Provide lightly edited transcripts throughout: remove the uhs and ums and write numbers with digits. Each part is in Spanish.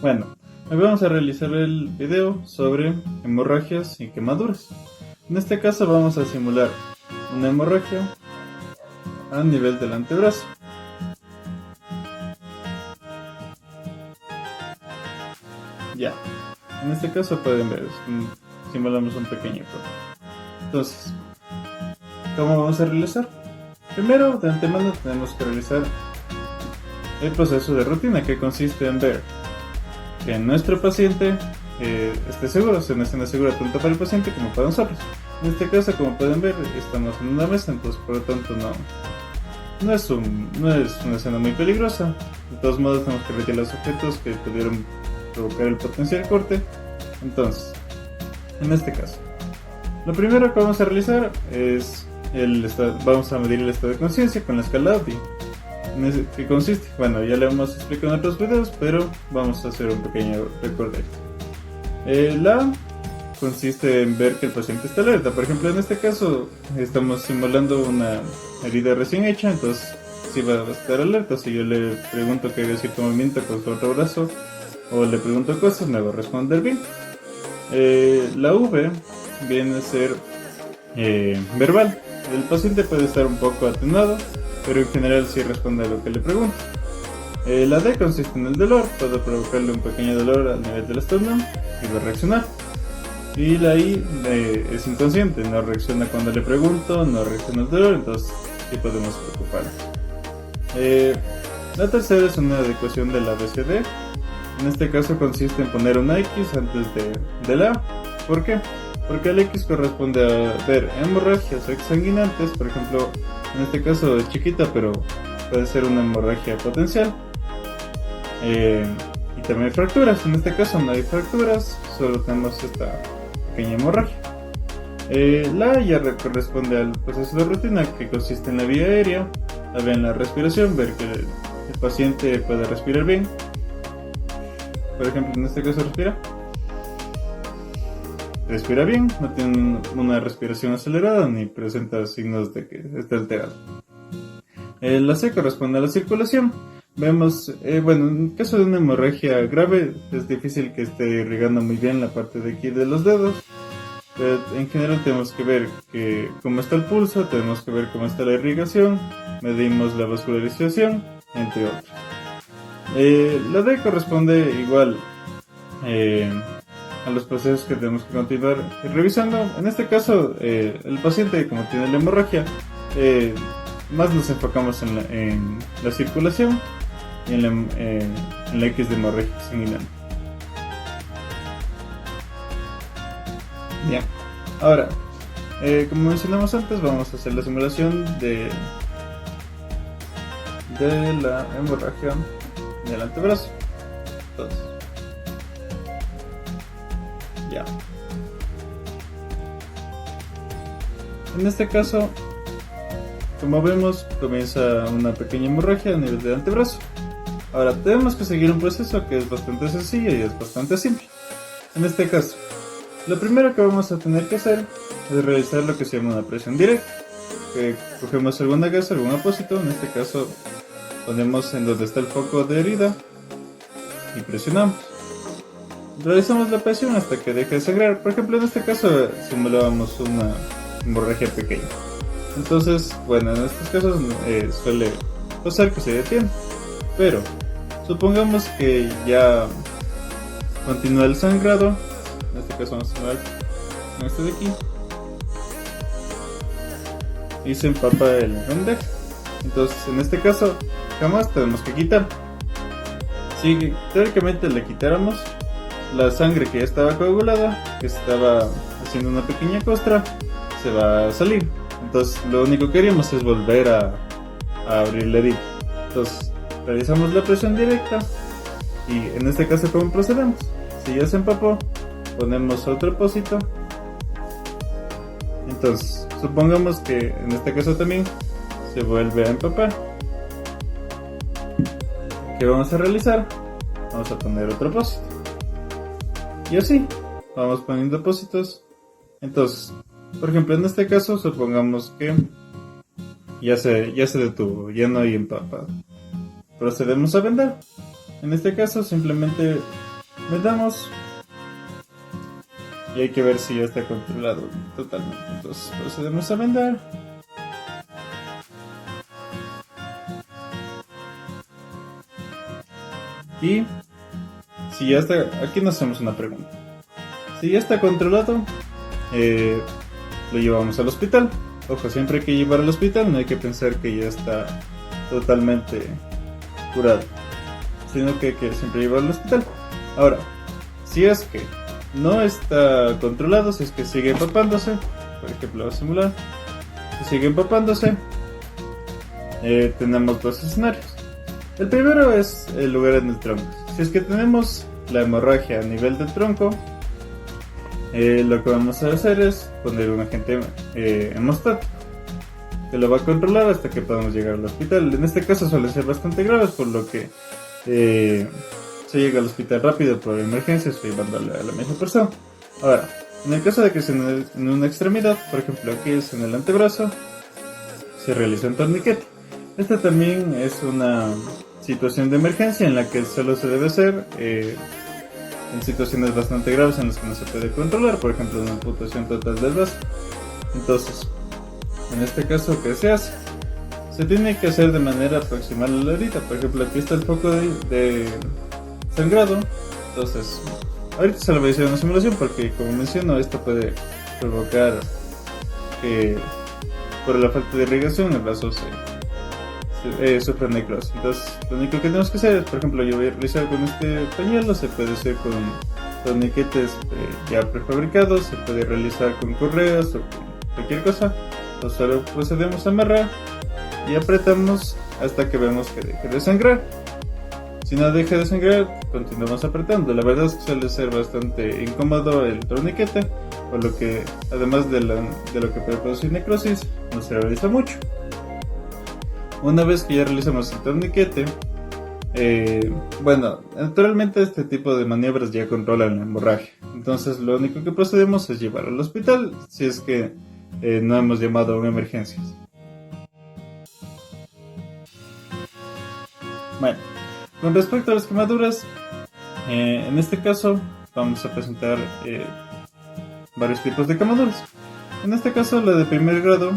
Bueno, hoy vamos a realizar el video sobre hemorragias y quemaduras. En este caso vamos a simular una hemorragia a nivel del antebrazo. Ya, en este caso pueden ver, simulamos un pequeño corte. Entonces, ¿cómo vamos a realizar? Primero, de antemano tenemos que realizar el proceso de rutina, que consiste en ver que nuestro paciente esté seguro, se una escena segura tanto para el paciente como para nosotros. En este caso, como pueden ver, estamos en una mesa, entonces por lo tanto no es una escena muy peligrosa. De todos modos tenemos que retirar los objetos que pudieron provocar el potencial corte. Entonces, en este caso, lo primero que vamos a realizar es vamos a medir el estado de conciencia con la escala AUDI. ¿Qué consiste? Bueno, ya lo hemos explicado en otros videos, pero vamos a hacer un pequeño recuerdo. La A consiste en ver que el paciente está alerta. Por ejemplo, en este caso estamos simulando una herida recién hecha, entonces sí va a estar alerta. Si yo le pregunto que haga cierto movimiento con su otro brazo o le pregunto cosas, me va a responder bien. La V viene a ser verbal. El paciente puede estar un poco atenuado, pero en general sí responde a lo que le pregunto. La D consiste en el dolor, puedo provocarle un pequeño dolor al nivel del esternón y va a reaccionar. Y la I es inconsciente, no reacciona cuando le pregunto, no reacciona al dolor, entonces sí podemos preocuparnos. La tercera es una adecuación de la ABCD. En este caso consiste en poner una X antes de la A. ¿Por qué? Porque el X corresponde a ver hemorragias exsanguinantes, por ejemplo, en este caso es chiquita, pero puede ser una hemorragia potencial. Y también hay fracturas. En este caso no hay fracturas, solo tenemos esta pequeña hemorragia. La A ya corresponde al proceso de rutina, que consiste en la vía aérea, la B en la respiración, ver que el paciente puede respirar bien. Por ejemplo, en este caso respira bien, no tiene una respiración acelerada ni presenta signos de que está alterado. La C corresponde a la circulación. Vemos, bueno, en caso de una hemorragia grave es difícil que esté irrigando muy bien la parte de aquí de los dedos, pero en general tenemos que ver cómo está el pulso, tenemos que ver cómo está la irrigación, medimos la vascularización, entre otros. La D corresponde igual a los procesos que tenemos que continuar revisando. En este caso, el paciente, como tiene la hemorragia, más nos enfocamos en la circulación y en la X de hemorragia sanguínea. Bien, ahora, como mencionamos antes, vamos a hacer la simulación de la hemorragia del antebrazo. Entonces, ya. En este caso, como vemos, comienza una pequeña hemorragia a nivel del antebrazo. Ahora tenemos que seguir un proceso que es bastante sencillo y es bastante simple. En este caso, lo primero que vamos a tener que hacer es realizar lo que se llama una presión directa. Cogemos alguna gasa, algún apósito, en este caso ponemos en donde está el foco de herida y presionamos. Realizamos la presión hasta que deje de sangrar. Por ejemplo, en este caso simulábamos una hemorragia pequeña. Entonces, bueno, en estos casos suele pasar que se detiene. Pero supongamos que ya continúa el sangrado. En este caso vamos a simular con este de aquí. Y se empapa el vendaje. Entonces, en este caso, jamás tenemos que quitar. Si teóricamente le quitáramos, la sangre que ya estaba coagulada, que estaba haciendo una pequeña costra, se va a salir. Entonces lo único que queríamos es volver a abrir la herida. Entonces realizamos la presión directa y en este caso, ¿cómo procedemos? Si ya se empapó, ponemos otro apósito. Entonces supongamos que en este caso también se vuelve a empapar. ¿Qué vamos a realizar? Vamos a poner otro apósito. Y así, vamos poniendo apósitos. Entonces, por ejemplo, en este caso, supongamos que ya se detuvo, ya no hay empapado. Procedemos a vendar. En este caso, simplemente Vendamos y hay que ver si ya está controlado totalmente. Entonces procedemos a vendar. Y si ya está, aquí nos hacemos una pregunta. Si ya está controlado, lo llevamos al hospital. Ojo, siempre hay que llevar al hospital, no hay que pensar que ya está totalmente curado, sino que hay que siempre llevarlo al hospital. Ahora, si es que no está controlado, si es que sigue empapándose, por ejemplo, voy a simular, si sigue empapándose, tenemos dos escenarios. El primero es el lugar en el tronco. Si es que tenemos la hemorragia a nivel del tronco, lo que vamos a hacer es poner un agente hemostático que lo va a controlar hasta que podamos llegar al hospital. En este caso suele ser bastante grave, por lo que se llega al hospital rápido por emergencias o llevándole a la misma persona. Ahora, en el caso de que sea en una extremidad, por ejemplo aquí es en el antebrazo, se realiza un torniquete. Esta también es una situación de emergencia en la que solo se debe hacer en situaciones bastante graves en las que no se puede controlar, por ejemplo una amputación total del brazo. Entonces, en este caso, ¿qué se hace? Se tiene que hacer de manera proximal a la herida. Por ejemplo, aquí está el foco de sangrado. Entonces, ahorita se lo voy a hacer una simulación porque, como menciono, esto puede provocar que por la falta de irrigación el brazo sufre necrosis. Entonces, lo único que tenemos que hacer es, por ejemplo, yo voy a realizar con este pañuelo, se puede hacer con torniquetes ya prefabricados, se puede realizar con correas o con cualquier cosa. Entonces, solo procedemos a amarrar y apretamos hasta que vemos que deje de sangrar. Si no deja de sangrar, continuamos apretando. La verdad es que suele ser bastante incómodo el torniquete, por lo que, además de lo que puede producir necrosis, no se realiza mucho. Una vez que ya realizamos el torniquete, bueno, naturalmente este tipo de maniobras ya controlan la hemorragia. Entonces lo único que procedemos es llevarlo al hospital si es que no hemos llamado a una emergencia. Bueno, con respecto a las quemaduras, en este caso vamos a presentar varios tipos de quemaduras. En este caso, la de primer grado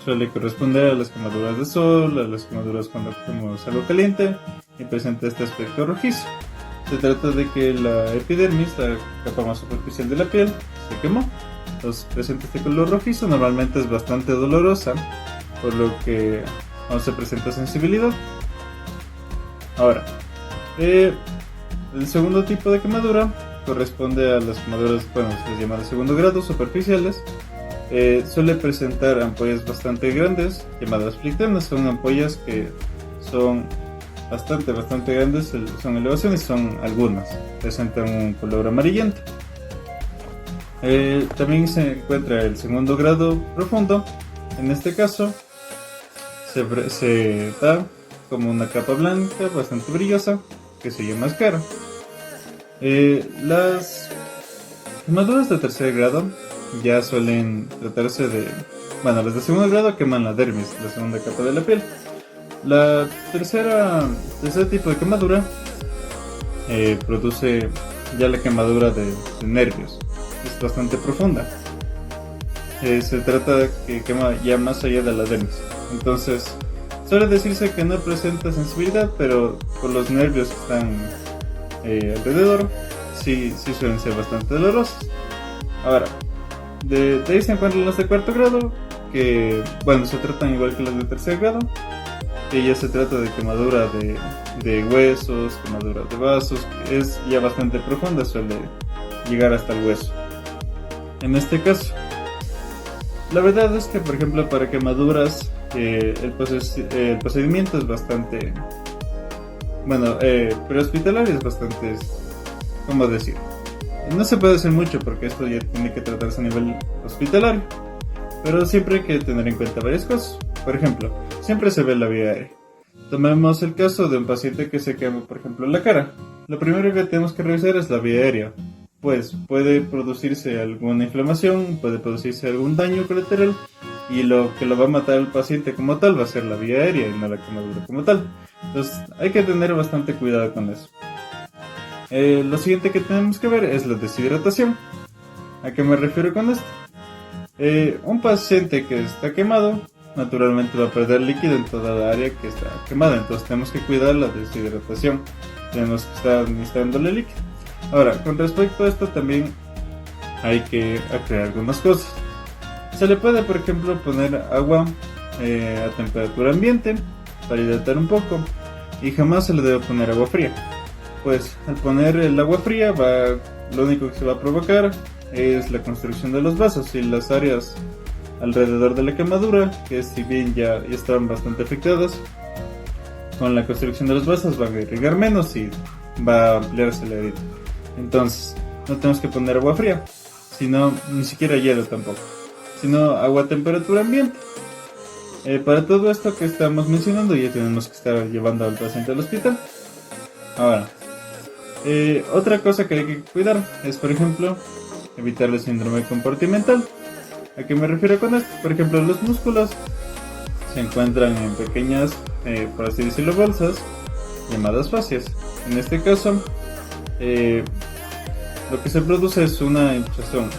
suele corresponder a las quemaduras de sol, a las quemaduras cuando cogemos algo caliente y presenta este aspecto rojizo. Se trata de que la epidermis, la capa más superficial de la piel, se quemó. Entonces presenta este color rojizo, normalmente es bastante dolorosa, por lo que no se presenta sensibilidad. Ahora, el segundo tipo de quemadura corresponde a las quemaduras, bueno, se les llama de segundo grado, superficiales. Suele presentar ampollas bastante grandes, llamadas flicternas. Son ampollas que son bastante grandes, son elevaciones, son algunas, presentan un color amarillento. También se encuentra el segundo grado profundo. En este caso se da como una capa blanca bastante brillosa que se llama escara. Las quemaduras de tercer grado ya suelen tratarse de, bueno, las de segundo grado queman la dermis, la segunda capa de la piel. La tercer tipo de quemadura produce ya la quemadura de nervios, es bastante profunda. Se trata de que quema ya más allá de la dermis. Entonces suele decirse que no presenta sensibilidad, pero por los nervios que están alrededor sí suelen ser bastante dolorosos. Ahora, de ahí se encuentran las de cuarto grado, que bueno, se tratan igual que las de tercer grado, que ya se trata de quemadura de huesos, quemadura de vasos, que es ya bastante profunda, suele llegar hasta el hueso. En este caso, la verdad es que, por ejemplo, para quemaduras el procedimiento es bastante, bueno, prehospitalario es bastante, ¿cómo decir? No se puede hacer mucho porque esto ya tiene que tratarse a nivel hospitalario, pero siempre hay que tener en cuenta varias cosas. Por ejemplo, siempre se ve la vía aérea. Tomemos el caso de un paciente que se quema, por ejemplo, la cara. Lo primero que tenemos que revisar es la vía aérea, pues puede producirse alguna inflamación, puede producirse algún daño colateral, y lo que lo va a matar al paciente como tal va a ser la vía aérea y no la quemadura como tal. Entonces hay que tener bastante cuidado con eso. Lo siguiente que tenemos que ver es la deshidratación. ¿A qué me refiero con esto? Un paciente que está quemado naturalmente va a perder líquido en toda la área que está quemada, entonces tenemos que cuidar la deshidratación, tenemos que estar administrándole líquido. Ahora, con respecto a esto también hay que aclarar algunas cosas. Se le puede, por ejemplo, poner agua a temperatura ambiente para hidratar un poco, y jamás se le debe poner agua fría, pues al poner el agua fría lo único que se va a provocar es la construcción de los vasos y las áreas alrededor de la quemadura, que si bien ya estaban bastante afectadas, con la construcción de los vasos van a irrigar menos y va a ampliarse la herida. Entonces, no tenemos que poner agua fría, sino ni siquiera hielo tampoco, sino agua a temperatura ambiente. Para todo esto que estamos mencionando ya tenemos que estar llevando al paciente al hospital. Ahora, otra cosa que hay que cuidar es, por ejemplo, evitar el síndrome compartimental. ¿A qué me refiero con esto? Por ejemplo, los músculos se encuentran en pequeñas, por así decirlo, bolsas llamadas fascias. En este caso, lo que se produce es una hinchazón.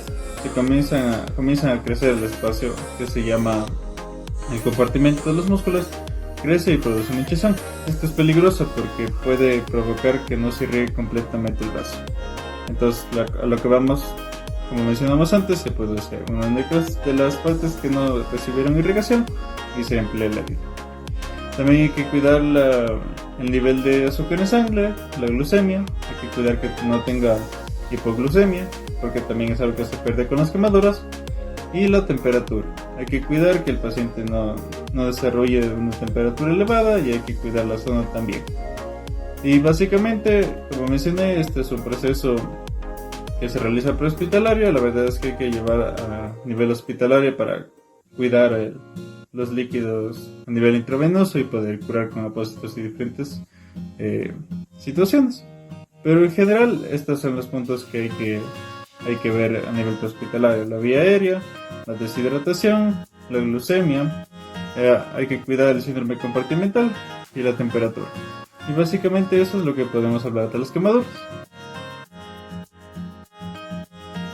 Se comienzan a crecer el espacio que se llama el compartimento de los músculos, crece y produce una hinchazón. Esto es peligroso porque puede provocar que no se irrigue completamente el vaso. Entonces, a lo que vamos, como mencionamos antes, se produce una de las partes que no recibieron irrigación y se emplea la herida. También hay que cuidar el nivel de azúcar en sangre, la glucemia, hay que cuidar que no tenga hipoglucemia, porque también es algo que se pierde con las quemaduras, y la temperatura. Hay que cuidar que el paciente no desarrolle una temperatura elevada y hay que cuidar la zona también. Y básicamente, como mencioné, este es un proceso que se realiza prehospitalario. La verdad es que hay que llevar a nivel hospitalario para cuidar los líquidos a nivel intravenoso y poder curar con apósitos y diferentes situaciones. Pero en general estos son los puntos que hay que ver a nivel prehospitalario: la vía aérea, la deshidratación, la glucemia, hay que cuidar el síndrome compartimental y la temperatura. Y básicamente eso es lo que podemos hablar de las quemaduras.